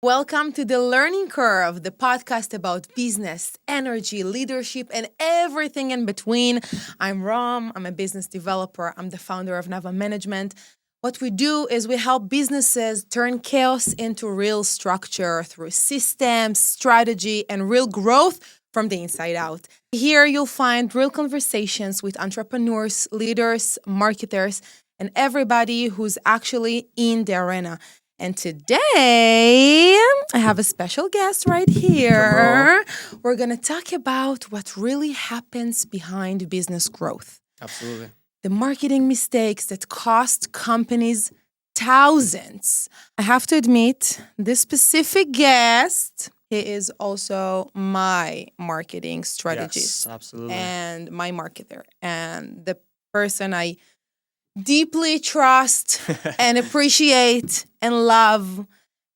Welcome to the Learning Curve, the podcast about business, energy, leadership, and everything in between. I'm Rom. I'm a business developer. I'm the founder of NAVA Management. What we do is we help businesses turn chaos into real structure through systems, strategy, and real growth from the inside out. Here you'll find real conversations with entrepreneurs, leaders, marketers, and everybody who's actually in the arena. And today, I have a special guest right here. We're going to talk about what really happens behind business growth. Absolutely. The marketing mistakes that cost companies thousands. I have to admit, this specific guest, he is also my marketing strategist. Yes, absolutely. And my marketer. And the person I deeply trust and appreciate and love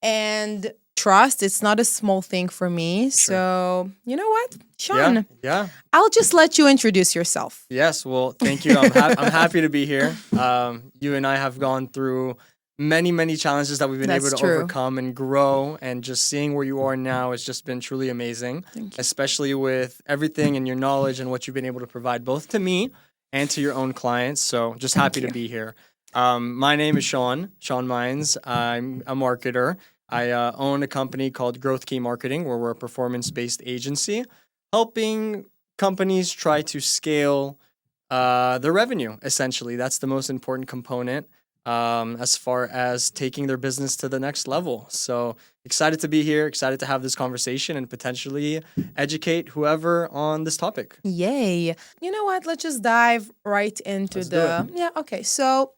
and trust. It's not a small thing for me. Sure. So, you know what, Shawn? Yeah. I'll just let you introduce yourself. Yes. Well, thank you. I'm happy to be here. You and I have gone through many challenges that we've been That's able to true. overcome and grow. And just seeing where you are now has just been truly amazing, Thank you. especially with everything and your knowledge and what you've been able to provide both to me and to your own clients. So just happy to be here. My name is Shawn Mines. I'm a marketer. I own a company called Growth Key Marketing, where we're a performance-based agency, helping companies try to scale their revenue, essentially. That's the most important component as far as taking their business to the next level. So excited to be here, excited to have this conversation and potentially educate whoever on this topic. Yay. You know what? Let's just dive right into Let's do it. Yeah, okay. So,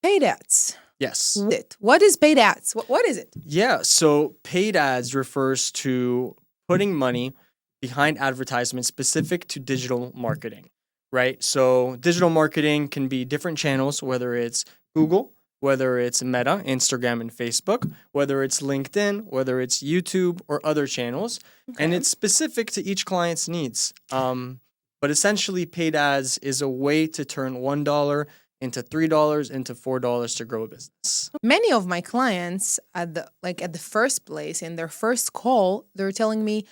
paid ads. Yes. What is paid ads? What is it? Yeah, so paid ads refers to putting money behind advertisements specific to digital marketing, right? So digital marketing can be different channels, whether it's Google, whether it's Meta, Instagram and Facebook, whether it's LinkedIn, whether it's YouTube or other channels, and it's specific to each client's needs. But essentially, paid ads is a way to turn $1 into $3 into $4 to grow a business. Many of my clients at the first place in their first call, they're telling me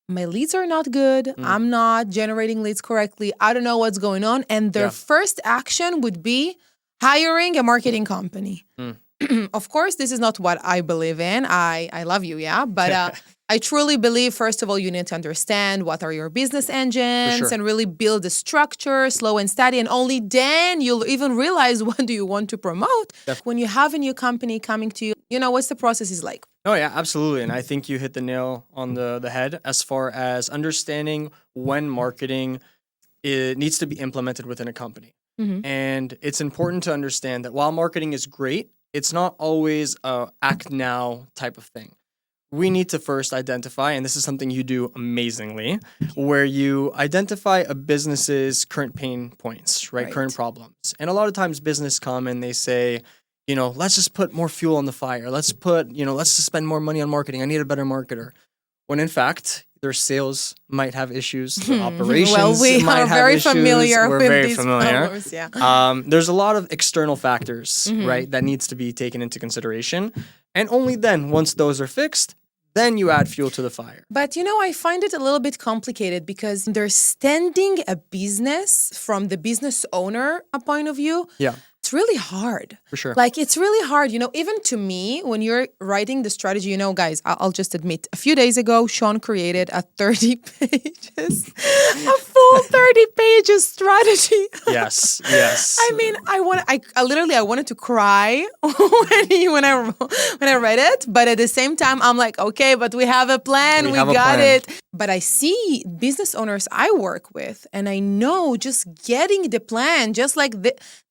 my leads are not good. I'm not generating leads correctly. I don't know what's going on. And their first action would be hiring a marketing company. Of course, this is not what I believe in. I love you, yeah. But I truly believe, first of all, you need to understand what are your business engines and really build a structure, slow and steady. And only then you'll even realize what do you want to promote. When you have a new company coming to you, you know, what's the process is like. Oh, yeah, absolutely. And I think you hit the nail on the head as far as understanding when marketing needs to be implemented within a company. And it's important to understand that while marketing is great, it's not always a act now type of thing. We need to first identify, and this is something you do amazingly, where you identify a business's current pain points, right? Current problems. And a lot of times business come and they say, you know, let's just put more fuel on the fire. Let's just spend more money on marketing. I need a better marketer. When in fact, their sales might have issues, their operations Well, we might are have very issues. familiar We're with very these familiar. problems, yeah. There's a lot of external factors, right, that needs to be taken into consideration. And only then, once those are fixed, then you add fuel to the fire. But, you know, I find it a little bit complicated because understanding a business from the business owner point of view, it's really hard. For sure. Like, it's really hard. You know, even to me, when you're writing the strategy, you know, guys, I'll just admit, a few days ago, Shawn created a 30 pages, a full 30 pages strategy. Yes. I mean, I wanted to cry when I read it, but at the same time, I'm like, okay, but we have a plan, we got it. But I see business owners I work with, and I know just getting the plan, just like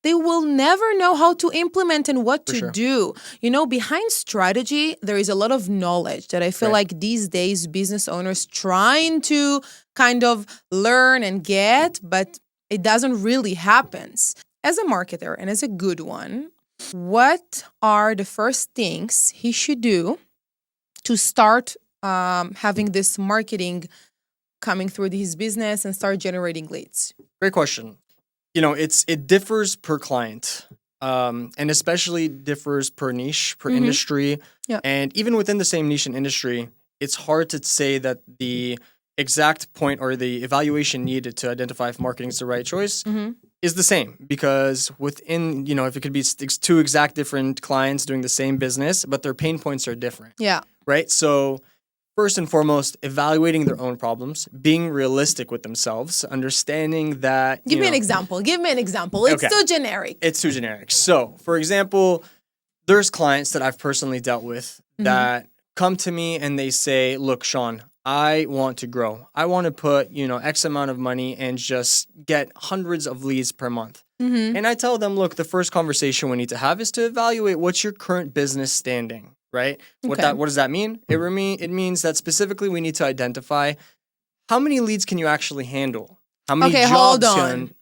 they will never know how to implement and what to do. You know, behind strategy, there is a lot of knowledge that I feel like these days business owners trying to kind of learn and get, but it doesn't really happen. As a marketer and as a good one, what are the first things he should do to start having this marketing coming through his business and start generating leads? Great question. You know, it differs per client. and especially differs per niche, per industry. Yeah. And even within the same niche and industry, it's hard to say that the exact point or the evaluation needed to identify if marketing is the right choice is the same, because within, if it could be two exact different clients doing the same business, but their pain points are different. Yeah. Right. So first and foremost, evaluating their own problems, being realistic with themselves, understanding that. Give me an example. It's too generic. It's too generic. So, for example, there's clients that I've personally dealt with that come to me and they say, look, Shawn, I want to grow. I want to put, X amount of money and just get hundreds of leads per month. And I tell them, look, the first conversation we need to have is to evaluate what's your current business standing, right? What does that mean? It means that specifically we need to identify how many leads can you actually handle? How many jobs hold on.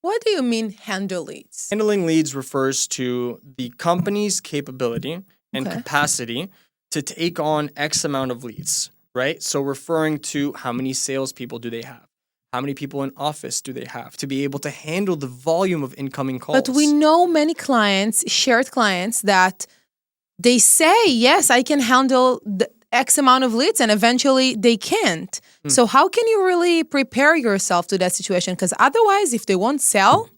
What do you mean handle leads? Handling leads refers to the company's capability and capacity to take on X amount of leads. Right? So referring to how many salespeople do they have? How many people in office do they have to be able to handle the volume of incoming calls? But we know many clients, shared clients, that they say, yes, I can handle the X amount of leads, and eventually they can't. So how can you really prepare yourself to that situation? Because otherwise, if they won't sell,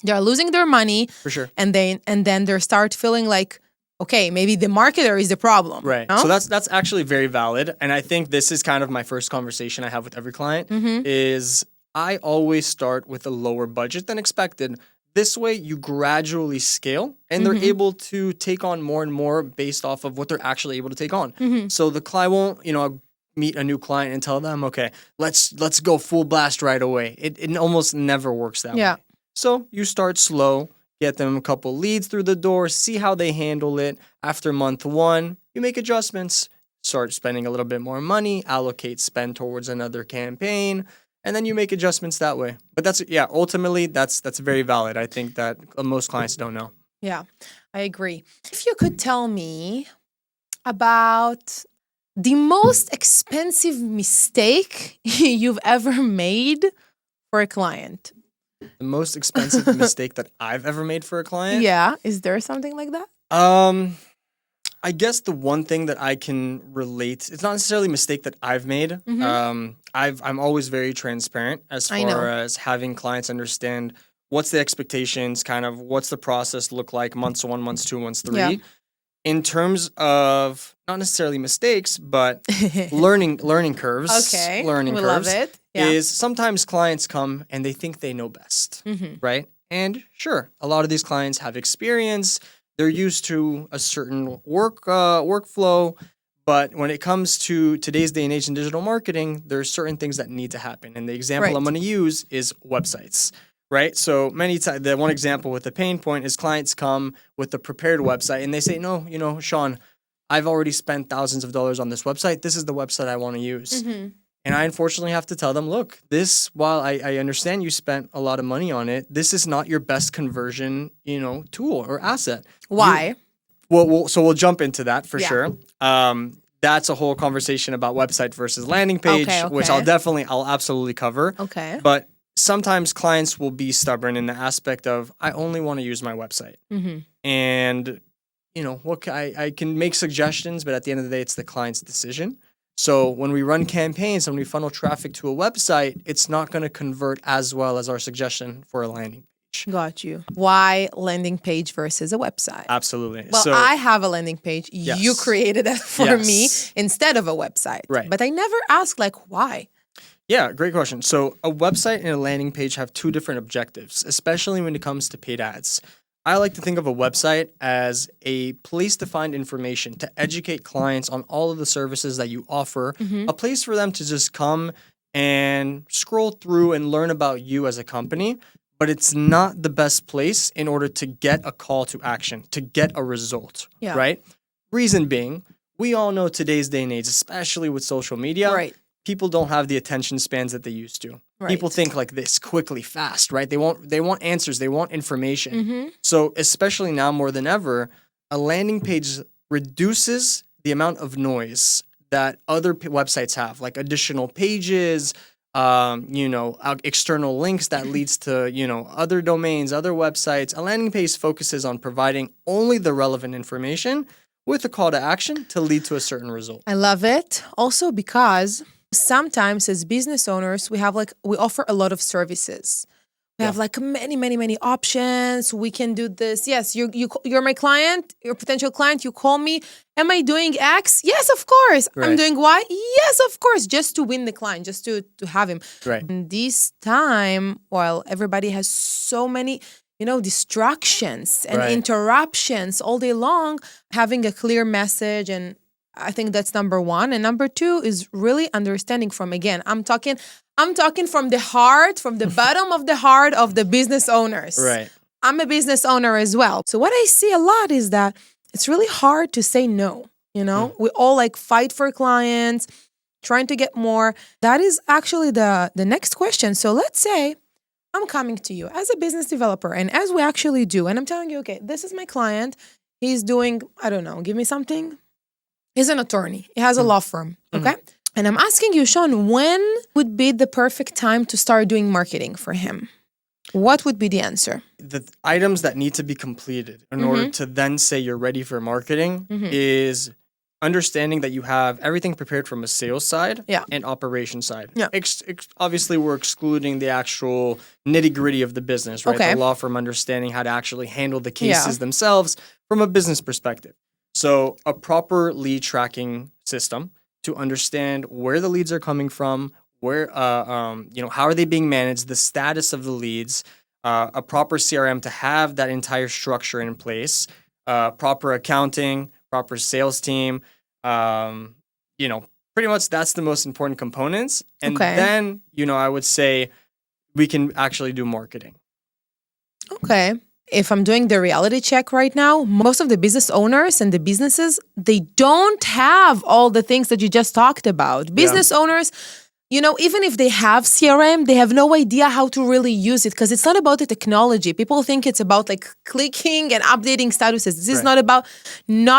they're losing their money. For sure. And then they start feeling like, okay, maybe the marketer is the problem. Right. No? So that's actually very valid. And I think this is kind of my first conversation I have with every client is I always start with a lower budget than expected. This way you gradually scale and they're able to take on more and more based off of what they're actually able to take on. So the client won't, meet a new client and tell them, okay, let's go full blast right away. It almost never works that way. So you start slow. Get them a couple leads through the door, see how they handle it. After month 1, you make adjustments, start spending a little bit more money, allocate spend towards another campaign, and then you make adjustments that way. But ultimately that's very valid. I think that most clients don't know. Yeah, I agree. If you could tell me about the most expensive mistake you've ever made for a client. The most expensive mistake that I've ever made for a client? Yeah. Is there something like that? I guess the one thing that I can relate, it's not necessarily a mistake that I've made. I'm always very transparent as far as having clients understand what's the expectations, kind of what's the process look like, months 1, months 2, months 3. Yeah. In terms of not necessarily mistakes, but learning curves. Okay. Learning curves. Love it. Yeah. Is sometimes clients come and they think they know best, right? And sure, a lot of these clients have experience. They're used to a certain workflow. But when it comes to today's day and age in digital marketing, there's certain things that need to happen. And the example I'm going to use is websites. Right? So many times, the one example with the pain point is clients come with a prepared website and they say, no, Shawn, I've already spent thousands of dollars on this website. This is the website I want to use. And I unfortunately have to tell them, look, while I understand you spent a lot of money on it, this is not your best conversion, tool or asset. Why? So we'll jump into that for sure. That's a whole conversation about website versus landing page, which I'll absolutely cover. Okay. But sometimes clients will be stubborn in the aspect of, I only want to use my website. And, I can make suggestions, but at the end of the day, it's the client's decision. So when we run campaigns and we funnel traffic to a website, it's not going to convert as well as our suggestion for a landing page. Got you. Why landing page versus a website? Absolutely. Well, I have a landing page. Yes. You created that for me instead of a website. Right. But I never asked, why? Yeah, great question. So a website and a landing page have two different objectives, especially when it comes to paid ads. I like to think of a website as a place to find information, to educate clients on all of the services that you offer, a place for them to just come and scroll through and learn about you as a company. But it's not the best place in order to get a call to action, to get a result, right? Reason being, we all know today's day and age, especially with social media, people don't have the attention spans that they used to. People think like this, quickly, fast, right? They want answers. They want information. So especially now more than ever, a landing page reduces the amount of noise that other websites have, like additional pages, external links that leads to, other domains, other websites. A landing page focuses on providing only the relevant information with a call to action to lead to a certain result. I love it. Also because sometimes as business owners, we offer a lot of services. We have like many, many, many options. We can do this. Yes, you're my client, your potential client. You call me. Am I doing X? Yes, of course. Right. I'm doing Y? Yes, of course. Just to win the client, just to have him. Right. And this time, while everybody has so many, distractions and interruptions all day long, having a clear message, and I think that's number one. And number two is really understanding I'm talking from the heart, from the bottom of the heart of the business owners. Right. I'm a business owner as well. So what I see a lot is that it's really hard to say no. We all fight for clients, trying to get more. That is actually the next question. So let's say I'm coming to you as a business developer, and as we actually do, and I'm telling you, okay, this is my client. He's doing, I don't know, give me something. He's an attorney. He has a law firm, okay? And I'm asking you, Shawn, when would be the perfect time to start doing marketing for him? What would be the answer? The items that need to be completed in order to then say you're ready for marketing is understanding that you have everything prepared from a sales side and operation side. Yeah. Obviously, we're excluding the actual nitty-gritty of the business, right? Okay. The law firm understanding how to actually handle the cases themselves from a business perspective. So a proper lead tracking system to understand where the leads are coming from, where how are they being managed, the status of the leads, a proper CRM to have that entire structure in place, proper accounting, proper sales team, pretty much that's the most important components. And then, I would say we can actually do marketing. Okay. If I'm doing the reality check right now, most of the business owners and the businesses, they don't have all the things that you just talked about. Business owners, even if they have CRM, they have no idea how to really use it because it's not about the technology. People think it's about clicking and updating statuses. This is not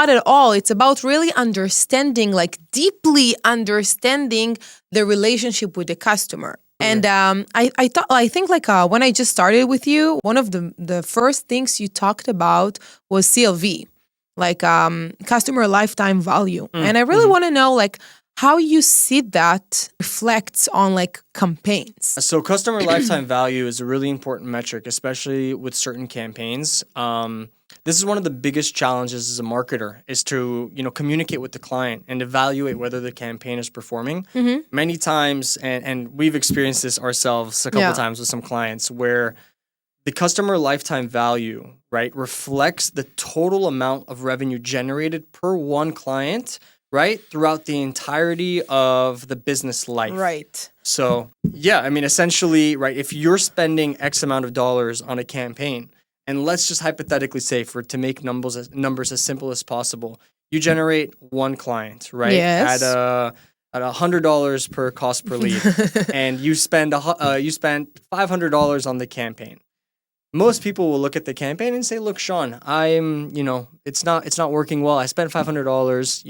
at all. It's about really understanding, deeply understanding the relationship with the customer. And I think when I just started with you, one of the first things you talked about was CLV, customer lifetime value. And I really want to know how you see that reflects on campaigns. So customer lifetime value is a really important metric, especially with certain campaigns. This is one of the biggest challenges as a marketer is to, communicate with the client and evaluate whether the campaign is performing. Many times, and we've experienced this ourselves a couple times with some clients where the customer lifetime value, right, reflects the total amount of revenue generated per one client, right, throughout the entirety of the business life. Right. So, essentially, right, if you're spending X amount of dollars on a campaign, and let's just hypothetically say to make numbers as simple as possible, you generate one client, right? Yes. At $100 per cost per lead, and you spent $500 on the campaign. Most people will look at the campaign and say, "Look, Shawn, it's not working well. I spent $500.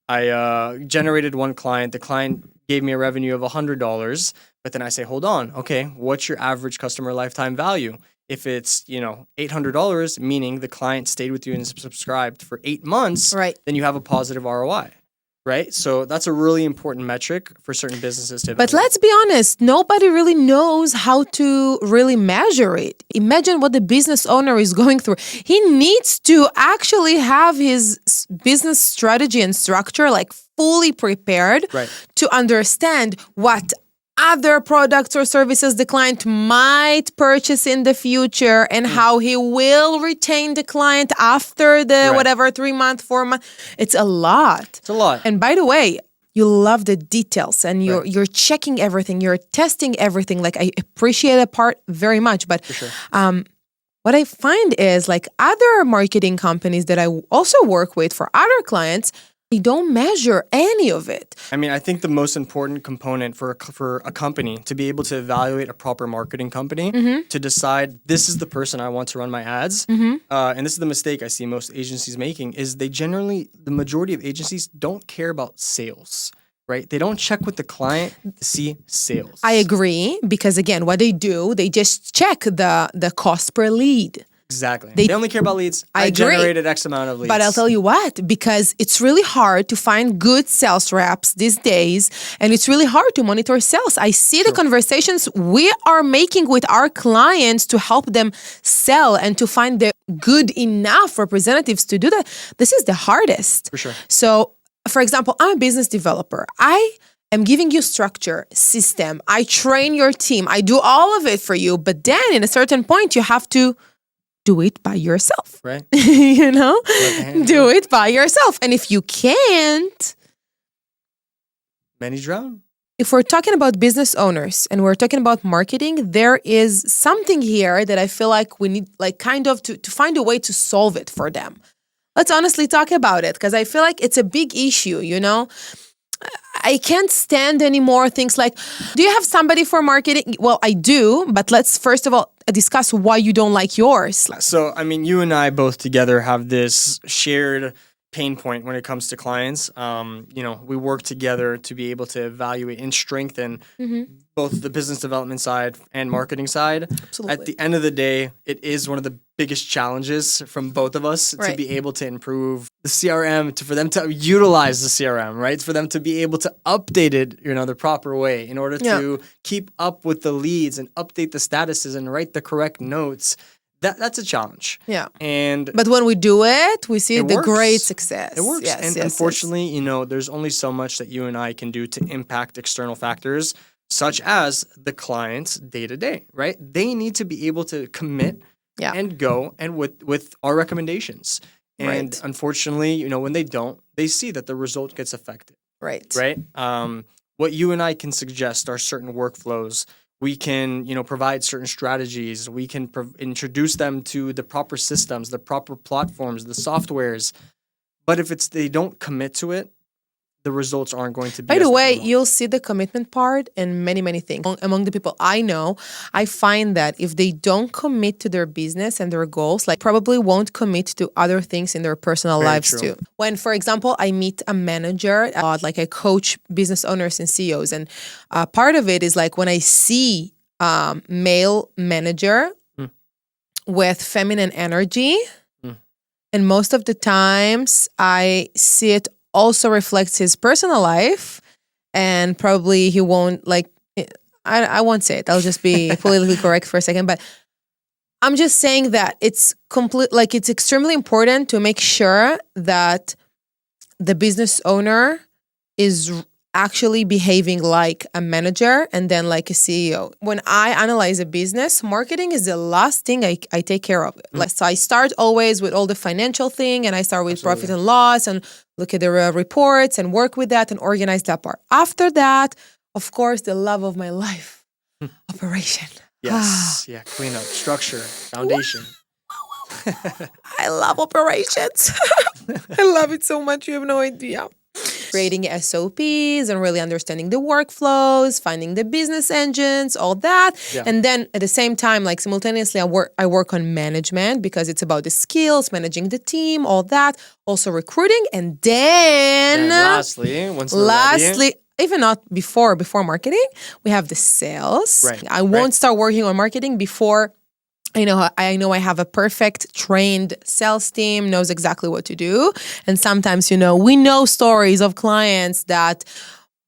I generated one client. The client gave me a revenue of $100, but then I say, hold on, okay, what's your average customer lifetime value?" If it's, $800, meaning the client stayed with you and subscribed for 8 months, then you have a positive ROI, right? So that's a really important metric for certain businesses to evaluate. But let's be honest, nobody really knows how to really measure it. Imagine what the business owner is going through. He needs to actually have his business strategy and structure fully prepared to understand what other products or services the client might purchase in the future and how he will retain the client after the 3 month, 4 month. It's a lot. It's a lot. And by the way, you love the details and you're checking everything, you're testing everything. I appreciate that part very much. But for sure. What I find is other marketing companies that I also work with for other clients, they don't measure any of it. I think the most important component for a company to be able to evaluate a proper marketing company to decide this is the person I want to run my ads, and this is the mistake I see most agencies making, is the majority of agencies don't care about sales. right? They don't check with the client to see sales. I agree, because again, what they do, they just check the cost per lead. Exactly. They only care about leads. I agree. Generated X amount of leads. But I'll tell you what, because it's really hard to find good sales reps these days, and it's really hard to monitor sales. I see the conversations we are making with our clients to help them sell and to find the good enough representatives to do that. This is the hardest. For sure. So, for example, I'm a business developer. I am giving you structure, system. I train your team. I do all of it for you. But then in a certain point, you have to do it by yourself. Right. You know? Do it by yourself. And if you can't, many drown. If we're talking about business owners and we're talking about marketing, there is something here that I feel like we need kind of to find a way to solve it for them. Let's honestly talk about it, because I feel like it's a big issue, you know? I can't stand anymore things like, do you have somebody for marketing? Well, I do, but let's first of all discuss why you don't like yours. So, I mean, you and I both together have this shared pain point when it comes to clients. We work together to be able to evaluate and strengthen both the business development side and marketing side. Absolutely. At the end of the day, it is one of the biggest challenges from both of us to be able to improve the CRM, for them to utilize the CRM, right? For them to be able to update it, the proper way in order to keep up with the leads and update the statuses and write the correct notes. That's a challenge. Yeah. But when we do it, we see the great success. It works. Yes, unfortunately, there's only so much that you and I can do to impact external factors, such as the client's day-to-day, right? They need to be able to commit and go and with our recommendations. And unfortunately, when they don't, they see that the result gets affected. Right. Right? What you and I can suggest are certain workflows. We can, provide certain strategies. We can introduce them to the proper systems, the proper platforms, the softwares. But if they don't commit to it, the results aren't going to be. By the way, you'll see the commitment part in many, many things. Among the people I know, I find that if they don't commit to their business and their goals, probably won't commit to other things in their personal lives too. When, for example, I meet a manager, I coach business owners and CEOs, and part of it is when I see male manager with feminine energy, and most of the times I see it also reflects his personal life, and probably he won't I won't say it. I'll just be politically correct for a second, but I'm just saying that it's it's extremely important to make sure that the business owner is actually behaving like a manager and then like a CEO. When I analyze a business, marketing is the last thing I take care of. So I start always with all the financial thing, and I start with profit and loss and look at the reports and work with that and organize that part. After that, of course, the love of my life, operation. Yes, cleanup, structure, foundation. I love operations. I love it so much. You have no idea. Creating SOPs and really understanding the workflows, finding the business engines, all that. Yeah. And then at the same time, simultaneously, I work on management because it's about the skills, managing the team, all that. Also recruiting. And then lastly, even not before marketing, we have the sales. Right. I won't start working on marketing before I know I have a perfect trained sales team, knows exactly what to do. And sometimes, we know stories of clients that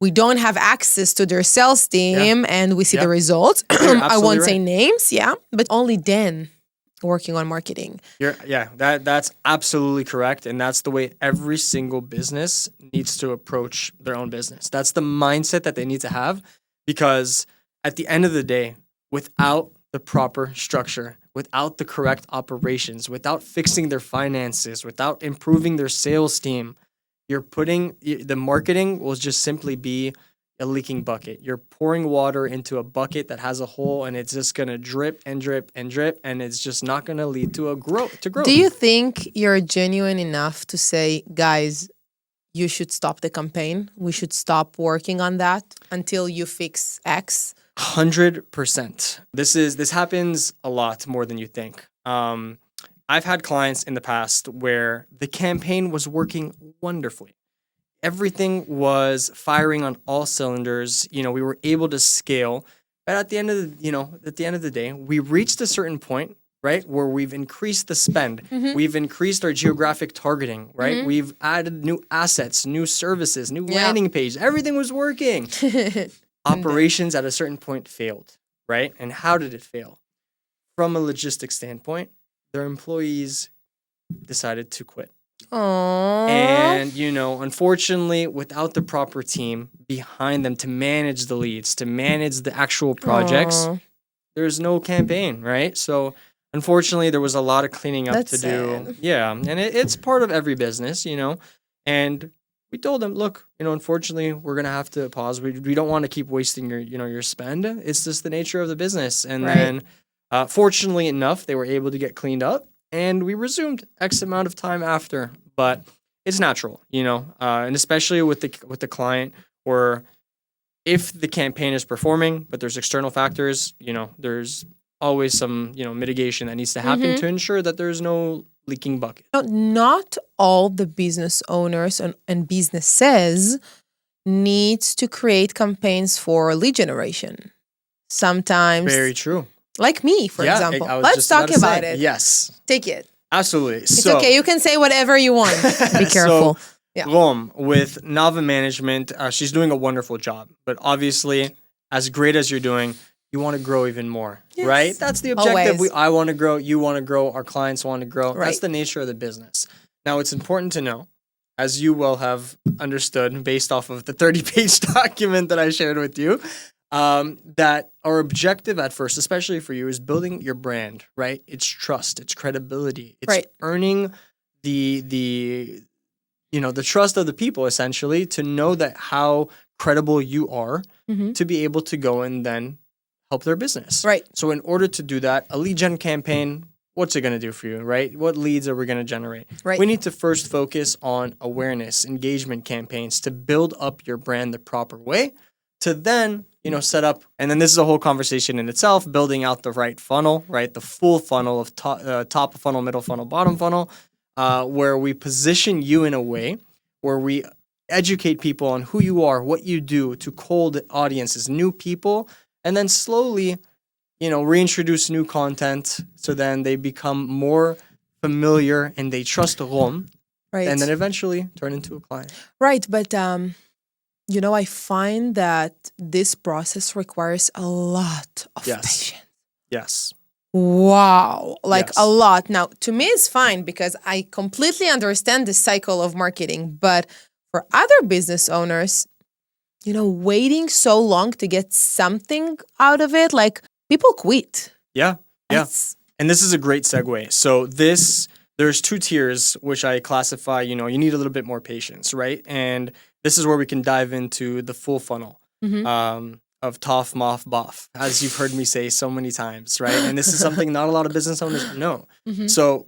we don't have access to their sales team and we see the results. I won't say names, but only then working on marketing. That's absolutely correct. And that's the way every single business needs to approach their own business. That's the mindset that they need to have, because at the end of the day, without the proper structure, without the correct operations, without fixing their finances, without improving their sales team, the marketing will just simply be a leaking bucket. You're pouring water into a bucket that has a hole, and it's just going to drip and drip and drip, and it's just not going to lead to growth. Do you think you're genuine enough to say, guys, you should stop the campaign? We should stop working on that until you fix X? 100%. This happens a lot more than you think. I've had clients in the past where the campaign was working wonderfully. everything was firing on all cylinders. You know, we were able to scale. But at the end of the day, we reached a certain point, right, where we've increased the spend. We've increased our geographic targeting, right? We've added new assets, new services, new landing page. Everything was working. Operations at a certain point failed, right? And how did it fail? From a logistics standpoint, their employees decided to quit. Aww. And, you know, unfortunately, without the proper team behind them to manage the leads, to manage the actual projects, there's no campaign, right? So, unfortunately, there was a lot of cleaning up to do. Sad. Yeah, and it's part of every business, you know. And we told them, look, you know, unfortunately, we're gonna have to pause. We don't want to keep wasting your spend. It's just the nature of the business. And then, fortunately enough, they were able to get cleaned up. And we resumed X amount of time after, but it's natural, you know, and especially with the client, where if the campaign is performing, but there's external factors, you know, there's always some, you know, mitigation that needs to happen to ensure that there's no leaking bucket. Not all the business owners and businesses needs to create campaigns for lead generation. Sometimes, Very true. Like me, for example. Let's talk about it. Yes. Take it. Absolutely. It's okay. You can say whatever you want. Be careful. Rom, with NAVA management, she's doing a wonderful job. But obviously, as great as you're doing, you want to grow even more, right? That's the objective. Always. I want to grow. You want to grow. Our clients want to grow. Right. That's the nature of the business. Now, it's important to know, as you will have understood based off of the 30-page document that I shared with you, that our objective at first, especially for you, is building your brand, right? It's trust, it's credibility, it's earning the trust of the people, essentially, to know that how credible you are, to be able to go and then help their business. Right. So in order to do that, a lead gen campaign, what's it going to do for you, right? What leads are we going to generate? Right. We need to first focus on awareness, engagement campaigns to build up your brand the proper way, to then, you know, set up, and then this is a whole conversation in itself, building out the right funnel, right? The full funnel of top funnel, middle funnel, bottom funnel, where we position you in a way where we educate people on who you are, what you do to cold audiences, new people, and then slowly, you know, reintroduce new content so then they become more familiar and they trust Rom, and then eventually turn into a client. Right, but you know, I find that this process requires a lot of patience. Yes. Wow. Like a lot. Now, to me, it's fine because I completely understand the cycle of marketing. But for other business owners, you know, waiting so long to get something out of it, like people quit. Yeah. And this is a great segue. So there's two tiers, which I classify, you know, you need a little bit more patience, right? And this is where we can dive into the full funnel of TOF, MOF, BOF, as you've heard me say so many times, right? And this is something not a lot of business owners know. So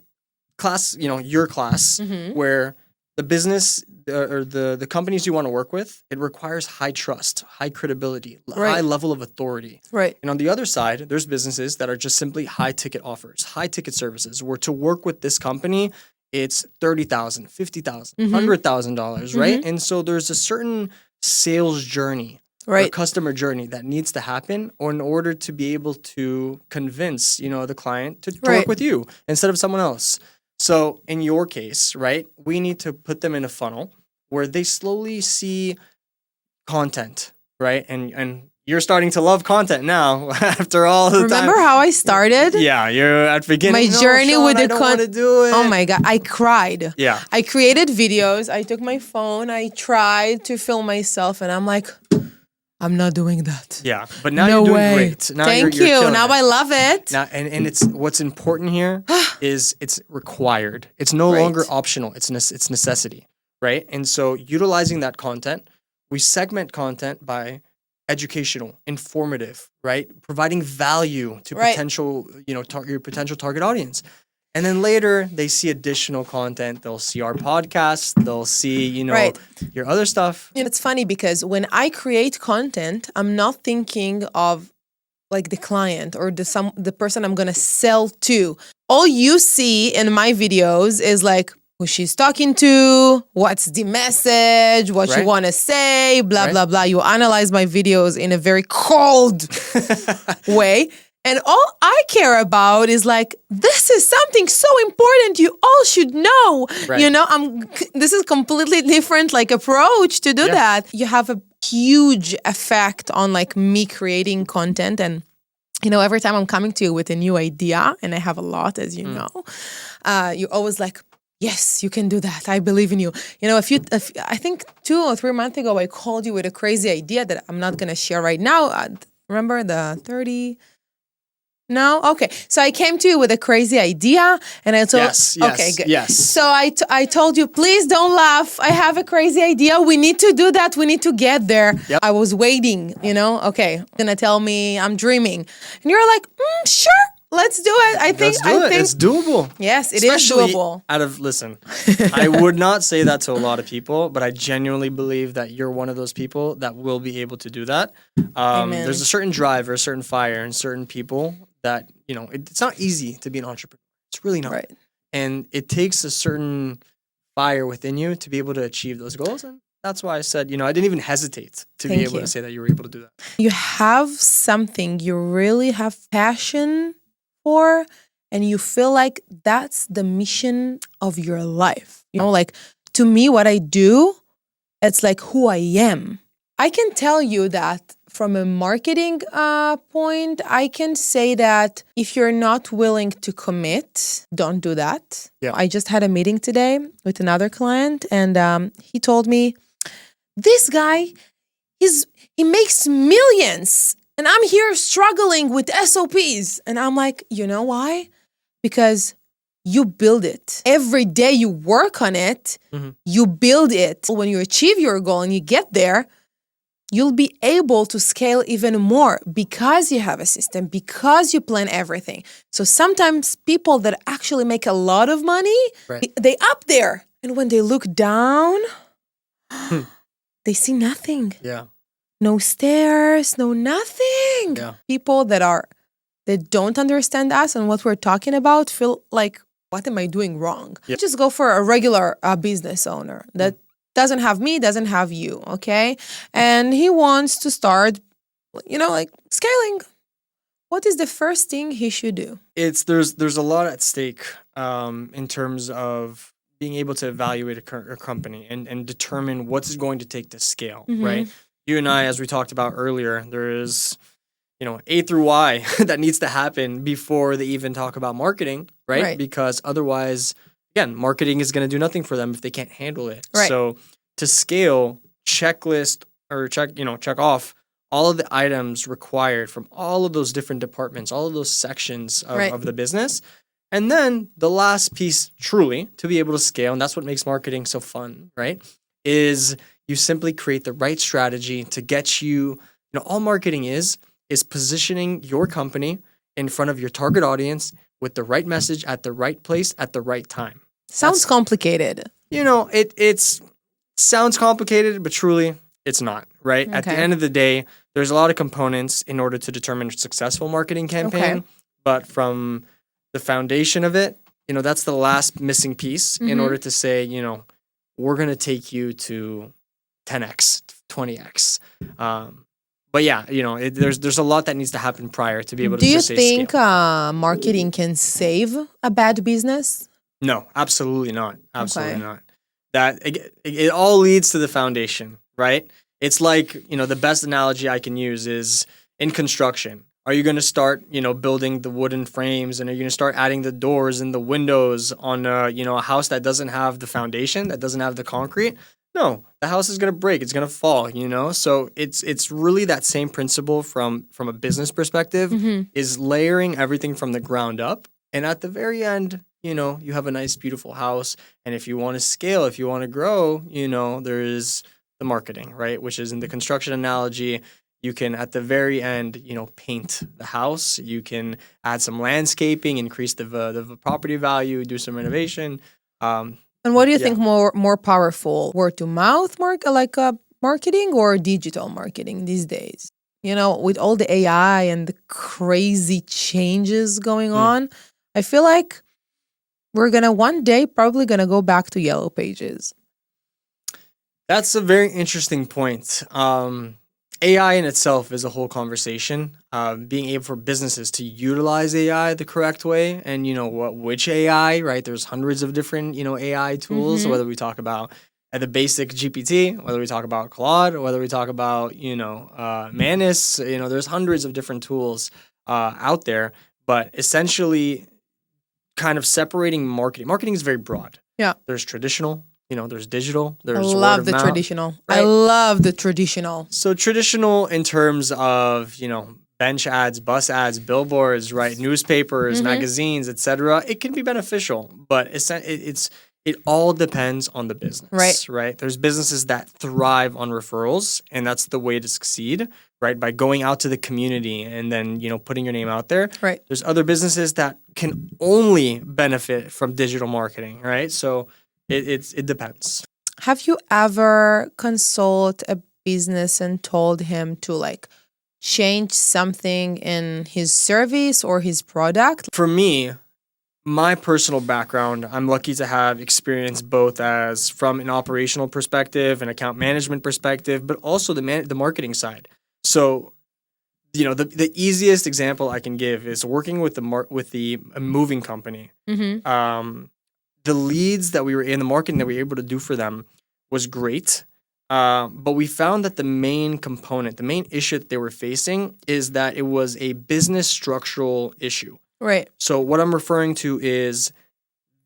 class, you know, your class, where the business or the companies you want to work with, it requires high trust, high credibility, high level of authority. Right. And on the other side, there's businesses that are just simply high ticket offers, high ticket services, where to work with this company, it's $30,000, $50,000, $100,000, right? And so there's a certain sales journey, or customer journey that needs to happen, or in order to be able to convince, you know, the client to work with you instead of someone else. So in your case, right, we need to put them in a funnel where they slowly see content, right? And you're starting to love content now after all the time. Remember how I started? Yeah, you're at the beginning. My journey Shawn, with the content. Oh my God, I cried. Yeah. I created videos. I took my phone. I tried to film myself, and I'm like, I'm not doing that. Yeah, but now you're doing great. Now Thank you're you. Now I love it. Now, and it's what's important here is it's required. It's no longer optional. It's necessity, right? And so utilizing that content, we segment content by educational, informative, right? Providing value to potential, you know, your potential target audience. And then later they see additional content. They'll see our podcast. They'll see, you know, your other stuff. It's funny because when I create content, I'm not thinking of like the client or the person I'm going to sell to. All you see in my videos is like, who she's talking to, what's the message, what you want to say, blah, blah, blah. You analyze my videos in a very cold way. And all I care about is like, this is something so important you all should know. You know, this is completely different like approach to do that. You have a huge effect on like me creating content. And, you know, every time I'm coming to you with a new idea, and I have a lot, as you know, you're always like, yes, you can do that. I believe in you. You know, I think 2 or 3 months ago, I called you with a crazy idea that I'm not going to share right now. Remember the 30... No? Okay. So I came to you with a crazy idea and I told okay, good. Yes. So I told you, please don't laugh. I have a crazy idea. We need to do that. We need to get there. Yep. I was waiting, you know, okay, gonna tell me I'm dreaming. And you're like, sure, let's do it. I think it's doable. Yes, it is doable. Listen, I would not say that to a lot of people, but I genuinely believe that you're one of those people that will be able to do that. There's a certain drive or a certain fire in certain people that, you know, it's not easy to be an entrepreneur. It's really not. Right. And it takes a certain fire within you to be able to achieve those goals. And that's why I said, you know, I didn't even hesitate to be able to say that you were able to do that. You have something you really have passion for, and you feel like that's the mission of your life. You know, like to me, what I do, it's like who I am. I can tell you that from a marketing point, I can say that if you're not willing to commit, don't do that. Yeah. I just had a meeting today with another client, and he told me, this guy, he makes millions, and I'm here struggling with SOPs. And I'm like, you know why? Because you build it. Every day you work on it, you build it. When you achieve your goal and you get there, you'll be able to scale even more because you have a system, because you plan everything. So sometimes people that actually make a lot of money, they up there. And when they look down, they see nothing. Yeah. No stairs, no nothing. Yeah. People that don't understand us and what we're talking about feel like, what am I doing wrong? Yeah. Just go for a regular business owner that doesn't have me, doesn't have you, okay? And he wants to start, you know, like scaling. What is the first thing he should do? There's a lot at stake in terms of being able to evaluate a company and determine what's going to take to scale, right? You and I, as we talked about earlier, there is, you know, A through Y that needs to happen before they even talk about marketing, right? Because otherwise, again, marketing is going to do nothing for them if they can't handle it. Right. So to scale, check off all of the items required from all of those different departments, all of those sections of the business. And then the last piece, truly, to be able to scale, and that's what makes marketing so fun, right, is you simply create the right strategy to get you know, all marketing is positioning your company in front of your target audience with the right message at the right place at the right time. Sounds complicated. You know, it sounds complicated, but truly it's not, right? Okay. At the end of the day, there's a lot of components in order to determine a successful marketing campaign. But from the foundation of it, you know, that's the last missing piece in order to say, you know, we're going to take you to 10x, 20x. But yeah, you know, there's a lot that needs to happen prior to be able to just say scale. Do you think marketing can save a bad business? No, absolutely not. Absolutely not. That it all leads to the foundation, right? It's like, you know, the best analogy I can use is in construction. Are you going to start, you know, building the wooden frames, and are you going to start adding the doors and the windows on you know, a house that doesn't have the foundation, that doesn't have the concrete? No, the house is going to break. It's going to fall, you know? So it's really that same principle from a business perspective is layering everything from the ground up. And at the very end, you know, you have a nice, beautiful house. And if you want to scale, if you want to grow, you know, there is the marketing, right? Which is in the construction analogy, you can, at the very end, you know, paint the house. You can add some landscaping, increase the property value, do some renovation. And what do you think more powerful, word to mouth marketing or digital marketing these days? You know, with all the AI and the crazy changes going on, I feel like we're going to one day probably going to go back to Yellow Pages. That's a very interesting point. AI in itself is a whole conversation. Being able for businesses to utilize AI the correct way, and which AI, right? There's hundreds of different AI tools. Whether we talk about the basic GPT, whether we talk about Claude, whether we talk about Manus, there's hundreds of different tools out there. But essentially, kind of separating marketing. Marketing is very broad. Yeah, there's traditional. There's digital. There's I love the traditional. Right? I love the traditional. So traditional in terms of, bench ads, bus ads, billboards, right? Newspapers, magazines, etc. It can be beneficial, but it all depends on the business, right? There's businesses that thrive on referrals, and that's the way to succeed, right? By going out to the community and then, putting your name out there. Right. There's other businesses that can only benefit from digital marketing, right? So it depends. Have you ever consulted a business and told him to change something in his service or his product? For me, my personal background, I'm lucky to have experience both as from an operational perspective, an account management perspective, but also the marketing side. So, the easiest example I can give is working with the moving company. The leads that we were in, the marketing that we were able to do for them was great. But we found that the main component, the main issue that they were facing is that it was a business structural issue. Right. So what I'm referring to is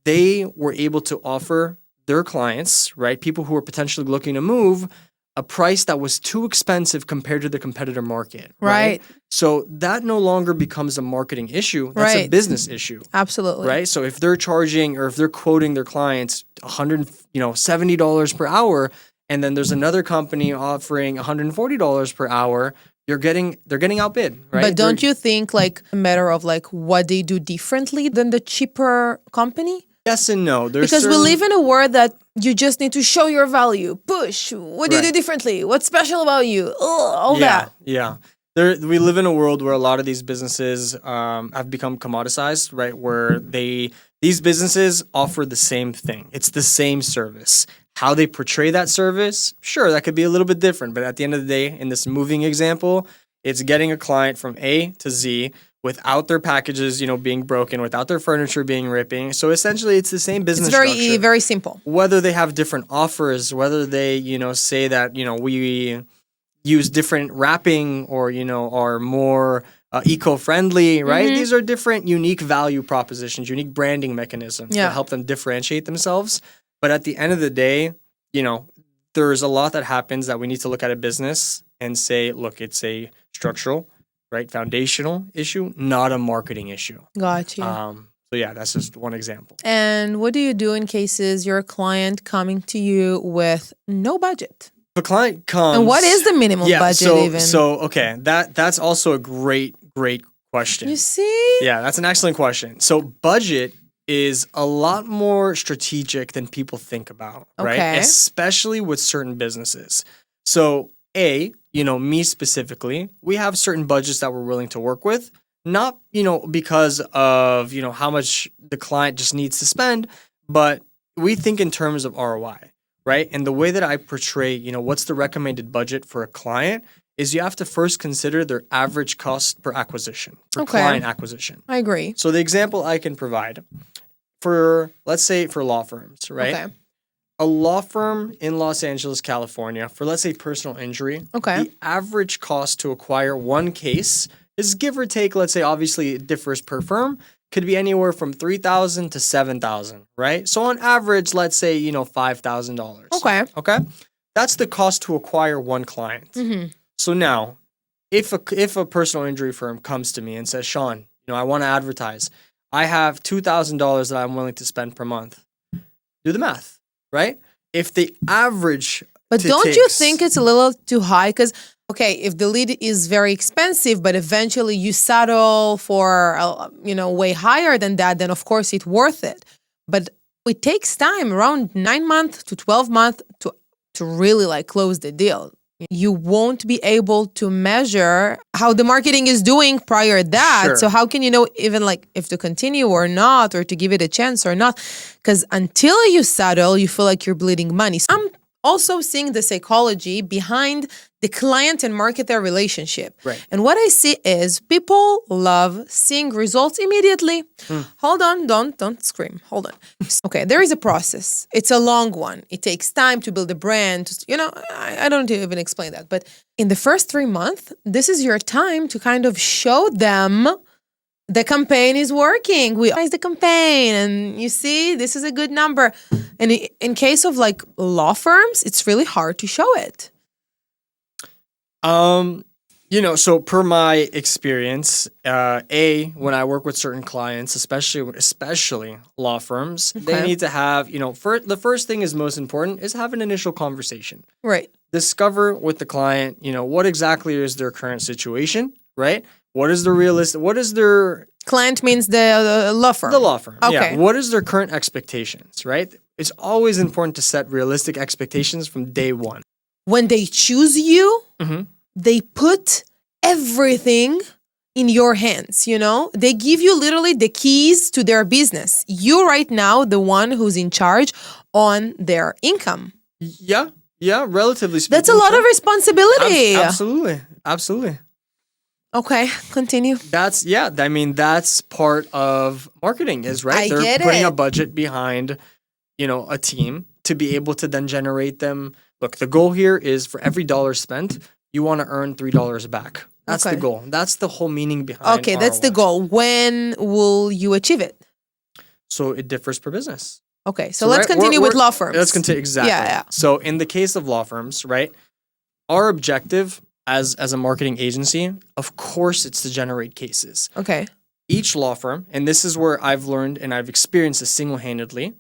they were able to offer their clients, right, people who were potentially looking to move, a price that was too expensive compared to the competitor market. Right. So that no longer becomes a marketing issue. That's a business issue. Absolutely. Right. So if they're charging or if they're quoting their clients $70 per hour, and then there's another company offering $140 per hour, they're getting outbid, right? But don't you think a matter of what they do differently than the cheaper company? Yes and no. Because we live in a world that you just need to show your value, push. What do you do differently? What's special about you? All that. Yeah. We live in a world where a lot of these businesses have become commoditized, right? Where these businesses offer the same thing. It's the same service. How they portray that service, sure, that could be a little bit different. But at the end of the day, in this moving example, it's getting a client from A to Z without their packages, being broken, without their furniture being ripping. So essentially, it's the same business structure. It's very simple. Whether they have different offers, whether they, say that, we use different wrapping or, are more eco-friendly, right? These are different unique value propositions, unique branding mechanisms to help them differentiate themselves. But at the end of the day, there's a lot that happens that we need to look at a business and say, look, it's a structural, right, foundational issue, not a marketing issue. Gotcha. So yeah, that's just one example. And what do you do in cases you're a client coming to you with no budget? The client comes. And what is the minimum budget even? So okay, that's also a great question. You see? Yeah, that's an excellent question. So budget is a lot more strategic than people think about, right? Especially with certain businesses. So me specifically, we have certain budgets that we're willing to work with, not, because of, how much the client just needs to spend, but we think in terms of ROI, right? And the way that I portray, what's the recommended budget for a client is you have to first consider their average cost per acquisition, for client acquisition. I agree. So the example I can provide let's say for law firms, right? Okay. A law firm in Los Angeles, California, for let's say personal injury, the average cost to acquire one case is give or take, let's say, obviously it differs per firm, could be anywhere from $3,000 to $7,000, right? So on average, let's say, $5,000. Okay. That's the cost to acquire one client. So now, if a personal injury firm comes to me and says, Shawn, I want to advertise, I have $2,000 that I'm willing to spend per month. Do the math, right? If the average, but don't you think it's a little too high? Because if the lead is very expensive, but eventually you settle for way higher than that, then of course it's worth it. But it takes time, around 9 months to 12 months to really close the deal. You won't be able to measure how the marketing is doing prior to that. Sure. So how can you know even like if to continue or not, or to give it a chance or not? Because until you settle, you feel like you're bleeding money. So I'm also seeing the psychology behind the client and marketer relationship. Right. And what I see is people love seeing results immediately. Hold on, don't scream. Hold on. Okay, there is a process. It's a long one. It takes time to build a brand. I don't even explain that. But in the first 3 months, this is your time to kind of show them the campaign is working. We optimize the campaign, and you see, this is a good number. And in case of like law firms, it's really hard to show it. So per my experience, when I work with certain clients, especially law firms, they need to have, the first thing is most important is have an initial conversation. Right. Discover with the client, what exactly is their current situation, right? What is their client means the law firm? The law firm. Okay. Yeah. What is their current expectations, right? It's always important to set realistic expectations from day one. When they choose you, they put everything in your hands, They give you literally the keys to their business. You right now, the one who's in charge on their income. Yeah, relatively speaking. That's a lot of responsibility. Absolutely. Okay, continue. That's part of marketing is, right? They're putting a budget behind, a team to be able to then generate them. Look, the goal here is for every dollar spent, you want to earn $3 back. That's the goal. That's the whole meaning behind Okay, that's the goal. When will you achieve it? So it differs per business. Okay, so let's continue with law firms. Let's continue, exactly. Yeah. So in the case of law firms, right, our objective as a marketing agency, of course, it's to generate cases. Okay. Each law firm, and this is where I've learned and I've experienced this single-handedly,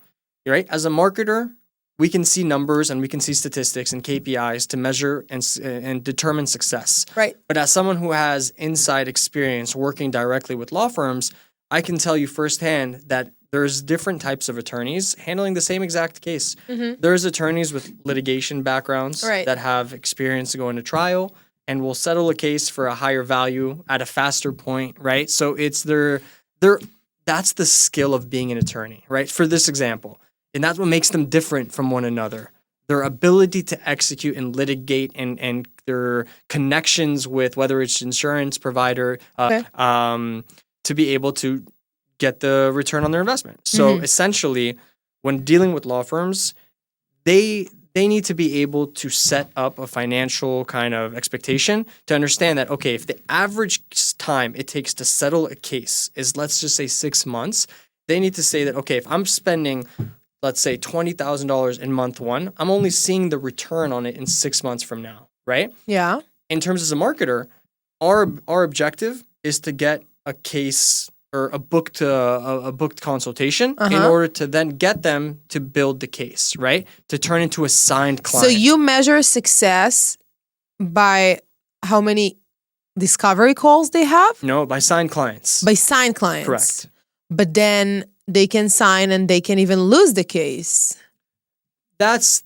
right? As a marketer, we can see numbers and we can see statistics and KPIs to measure and determine success. Right. But as someone who has inside experience working directly with law firms, I can tell you firsthand that there's different types of attorneys handling the same exact case. There's attorneys with litigation backgrounds that have experience going to trial and will settle a case for a higher value at a faster point, right? So it's that's the skill of being an attorney, right? For this example. And that's what makes them different from one another. Their ability to execute and litigate and their connections with whether it's insurance provider to be able to get the return on their investment. So essentially, when dealing with law firms, they need to be able to set up a financial kind of expectation to understand that, okay, if the average time it takes to settle a case is, let's just say 6 months, they need to say that, okay, if I'm spending, let's say $20,000 in month one, I'm only seeing the return on it in 6 months from now, right? Yeah. In terms as a marketer, our objective is to get a case or a booked consultation in order to then get them to build the case, right? To turn into a signed client. So you measure success by how many discovery calls they have? No, by signed clients. By signed clients. Correct. But then they can sign and they can even lose the case. That's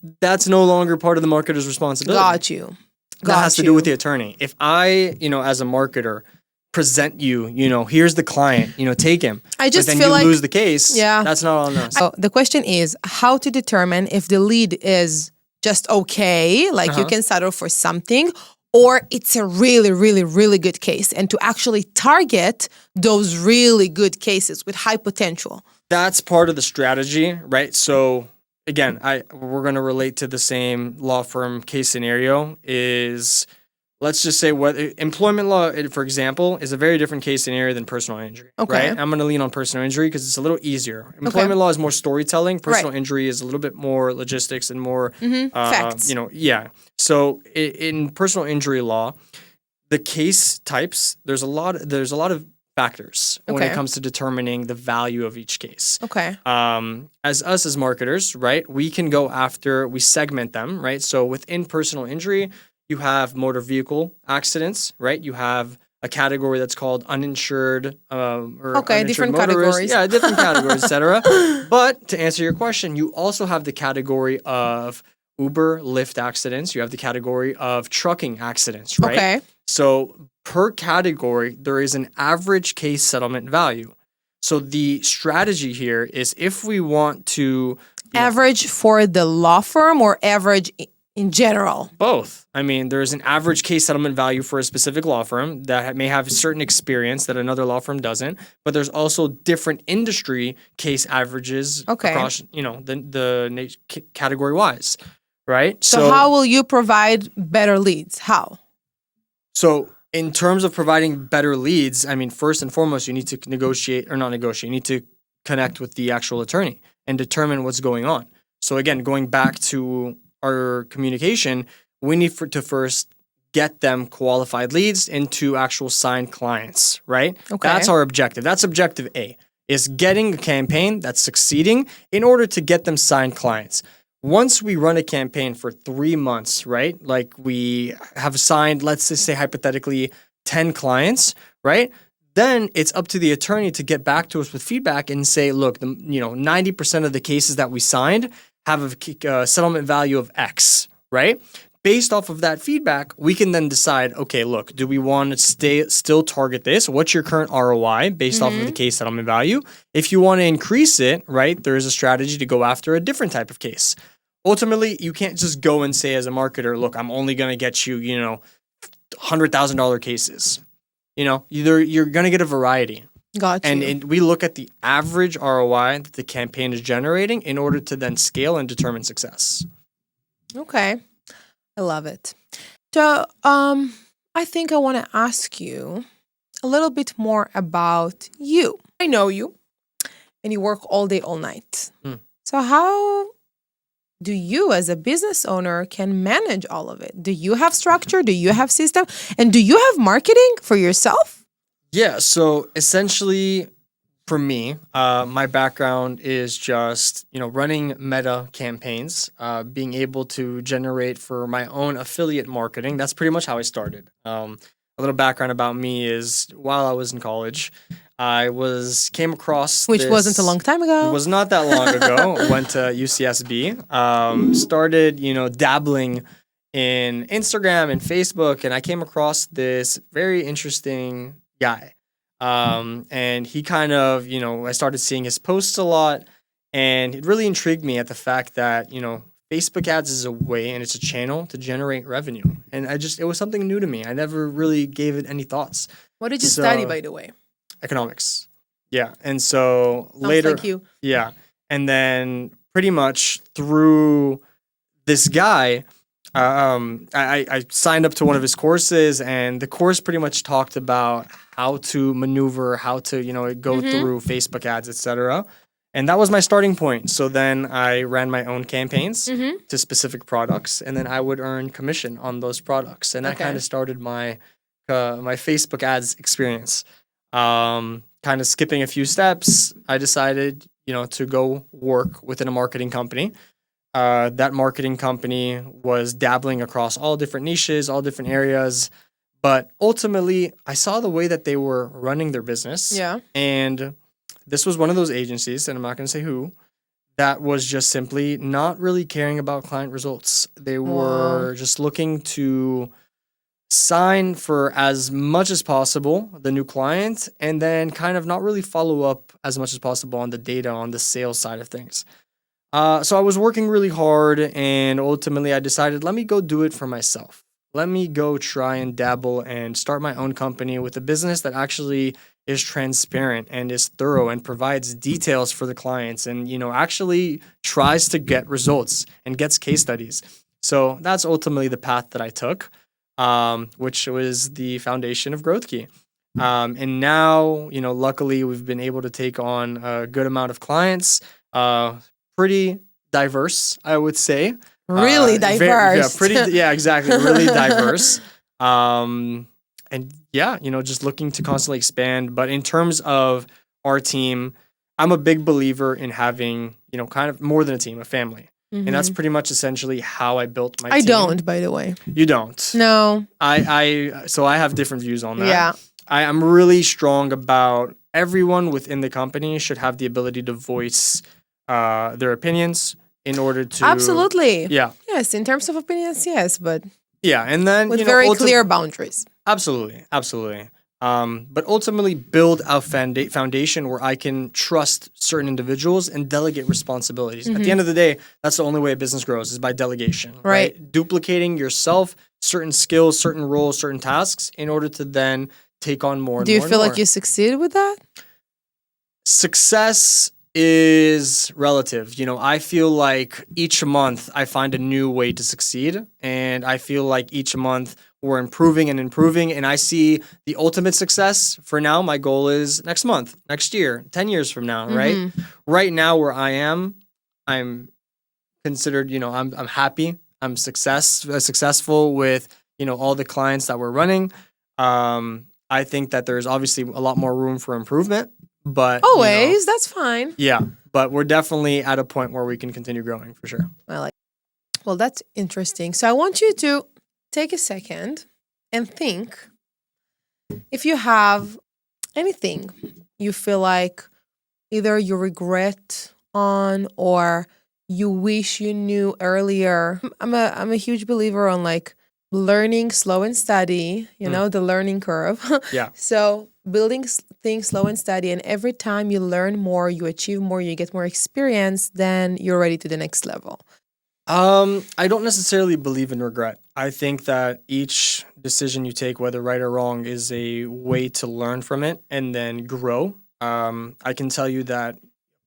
no longer part of the marketer's responsibility. Got you. That has to do with the attorney. If I, as a marketer, present you, here's the client, take him. I just but then feel you like lose the case. Yeah. That's not on us. So the question is how to determine if the lead is just okay, like you can settle for something, or it's a really, really, really good case, and to actually target those really good cases with high potential. That's part of the strategy, right? So again, we're going to relate to the same law firm case scenario is, let's just say what employment law, for example, is a very different case scenario than personal injury. Okay. Right? I'm going to lean on personal injury because it's a little easier. Employment law is more storytelling. Personal injury is a little bit more logistics and more facts. Yeah. So in personal injury law, the case types, there's a lot of factors when it comes to determining the value of each case. Okay. As marketers, right, we segment them, right? So within personal injury, you have motor vehicle accidents, right? You have a category that's called uninsured uninsured different motorists. categories. Yeah, different categories, etc. But to answer your question, you also have the category of Uber, Lyft accidents. You have the category of trucking accidents, right? Okay. So per category, there is an average case settlement value. So the strategy here is if we want to average for the law firm or average in general? Both. I mean, there's an average case settlement value for a specific law firm that may have certain experience that another law firm doesn't, but there's also different industry case averages across, the category wise, right? So how will you provide better leads? How? So in terms of providing better leads, I mean, first and foremost, you need to you need to connect with the actual attorney and determine what's going on. So again, going back to our communication, we need to first get them qualified leads into actual signed clients, right? Okay. That's our objective. That's objective A, is getting a campaign that's succeeding in order to get them signed clients. Once we run a campaign for 3 months, right? Like we have signed, let's just say hypothetically 10 clients, right? Then it's up to the attorney to get back to us with feedback and say, look, 90% of the cases that we signed have a settlement value of X, right? Based off of that feedback, we can then decide, okay, look, do we want to still target this? What's your current ROI based off of the case settlement value? If you want to increase it, right, there is a strategy to go after a different type of case. Ultimately, you can't just go and say as a marketer, look, I'm only going to get you, $100,000 cases. You're going to get a variety. Got you. And we look at the average ROI that the campaign is generating in order to then scale and determine success. Okay. I love it. So I think I want to ask you a little bit more about you. I know you, and you work all day, all night. So how do you as a business owner can manage all of it? Do you have structure? Do you have system? And do you have marketing for yourself? Yeah, so essentially for me, my background is just, running meta campaigns, being able to generate for my own affiliate marketing. That's pretty much how I started. A little background about me is while I was in college, I came across Which wasn't a long time ago. It was not that long ago. Went to UCSB, started, dabbling in Instagram and Facebook, and I came across this very interesting guy. And he kind of, I started seeing his posts a lot, and it really intrigued me at the fact that, Facebook ads is a way and it's a channel to generate revenue. And it was something new to me. I never really gave it any thoughts. What did you study, by the way? Economics. Yeah. And so Sounds later, like you. Yeah. And then pretty much through this guy, I signed up to one of his courses, and the course pretty much talked about how to maneuver, how to, go through Facebook ads, etc. And that was my starting point. So then I ran my own campaigns to specific products, and then I would earn commission on those products. And that kind of started my Facebook ads experience. Kind of skipping a few steps, I decided, to go work within a marketing company. That marketing company was dabbling across all different niches, all different areas. But ultimately, I saw the way that they were running their business. Yeah. And this was one of those agencies, and I'm not going to say who, that was just simply not really caring about client results. They were just looking to sign for as much as possible the new client, and then kind of not really follow up as much as possible on the data on the sales side of things. So I was working really hard, and ultimately I decided, let me go do it for myself. Let me go try and dabble and start my own company with a business that actually is transparent and is thorough and provides details for the clients and, actually tries to get results and gets case studies. So that's ultimately the path that I took, which was the foundation of Growth Key. And now, luckily we've been able to take on a good amount of clients, pretty diverse, I would say. Really diverse. Exactly. Really diverse. And yeah, just looking to constantly expand. But in terms of our team, I'm a big believer in having, kind of more than a team, a family. And that's pretty much essentially how I built my team. I don't, by the way. You don't? No. So I have different views on that. Yeah. I'm really strong about everyone within the company should have the ability to voice their opinions, in order to Absolutely. Yeah. Yes, in terms of opinions, yes, but Yeah, and then with very clear boundaries. Absolutely, absolutely. But ultimately build a foundation where I can trust certain individuals and delegate responsibilities. At the end of the day, that's the only way a business grows is by delegation, right? Duplicating yourself, certain skills, certain roles, certain tasks in order to then take on more and more. Do you feel like you succeeded with that? Success is relative. I feel like each month I find a new way to succeed, and I feel like each month we're improving and improving, and I see the ultimate success. For now, my goal is next month, next year, 10 years from now, right? Right now where I am, I'm considered, I'm happy. I'm successful with, all the clients that we're running. I think that there's obviously a lot more room for improvement, but always, that's fine. Yeah, but we're definitely at a point where we can continue growing for sure. Well, that's interesting. So I want you to take a second and think if you have anything you feel like either you regret on or you wish you knew earlier. I'm a huge believer on learning slow and steady, the learning curve. Yeah. So building things slow and steady, and every time you learn more, you achieve more, you get more experience, then you're ready to the next level. I don't necessarily believe in regret. I think that each decision you take, whether right or wrong, is a way to learn from it and then grow. I can tell you that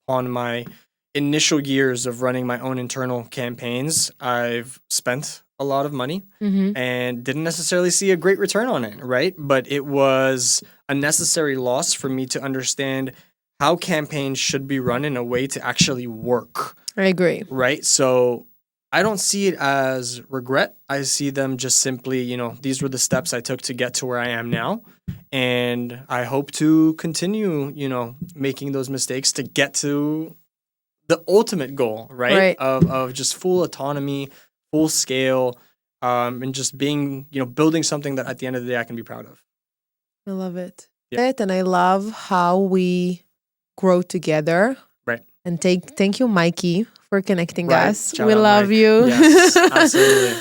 on my initial years of running my own internal campaigns, I've spent a lot of money and didn't necessarily see a great return on it, right? But it was a necessary loss for me to understand how campaigns should be run in a way to actually work. I agree. Right? So I don't see it as regret. I see them just simply, these were the steps I took to get to where I am now. And I hope to continue, making those mistakes to get to the ultimate goal, right? Of just full autonomy, full scale, and just being, building something that at the end of the day I can be proud of. I love it. Yeah. And I love how we grow together. Right. And thank you, Mikey, for connecting us. We love Mike. you. Yes, absolutely.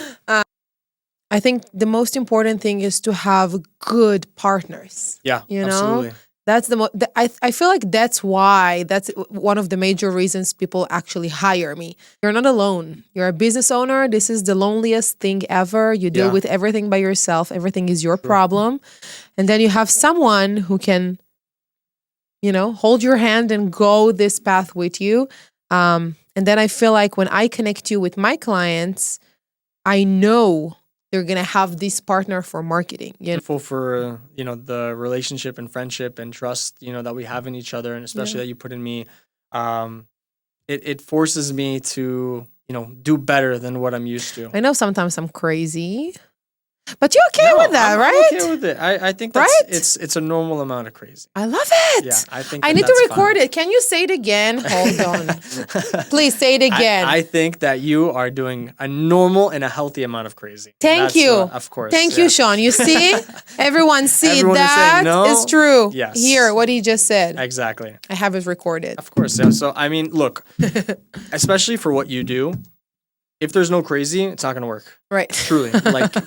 I think the most important thing is to have good partners. Yeah, absolutely. That's I feel like that's one of the major reasons people actually hire me. You're not alone. You're a business owner. This is the loneliest thing ever. You deal with everything by yourself. Everything is your problem. And then you have someone who can, hold your hand and go this path with you. And then I feel like when I connect you with my clients, I know they're going to have this partner for marketing. Grateful for, the relationship and friendship and trust, that we have in each other, and especially that you put in me. It forces me to, do better than what I'm used to. I know sometimes I'm crazy, but you're okay with that, right? I'm okay with it. I think that's it's a normal amount of crazy. I love it. Yeah, I think I need to record it. Can you say it again? Hold on. Please say it again. I think that you are doing a normal and a healthy amount of crazy. Thank you. Of course. Thank you, Shawn. You see? Everyone see that is true. Yes. Here, what he just said. Exactly. I have it recorded. Of course. Yeah. So, I mean, look, especially for what you do, if there's no crazy, it's not going to work. Right. Truly.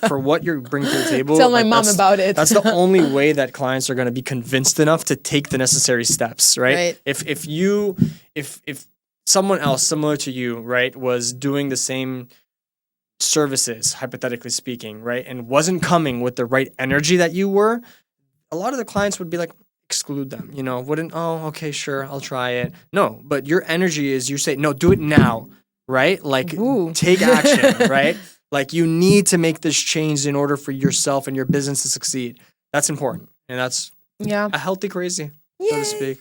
For what you bring to the table. Tell my mom about it. That's the only way that clients are going to be convinced enough to take the necessary steps, right? If someone else similar to you, right, was doing the same services, hypothetically speaking, right, and wasn't coming with the right energy that you were, a lot of the clients would be like, exclude them, wouldn't, oh, okay, sure, I'll try it. No, but your energy is, you say, no, do it now. Right? Take action, right? You need to make this change in order for yourself and your business to succeed. That's important. And that's a healthy crazy, so to speak.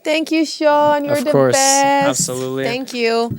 Thank you, Shawn. You're the best. Absolutely. Thank you.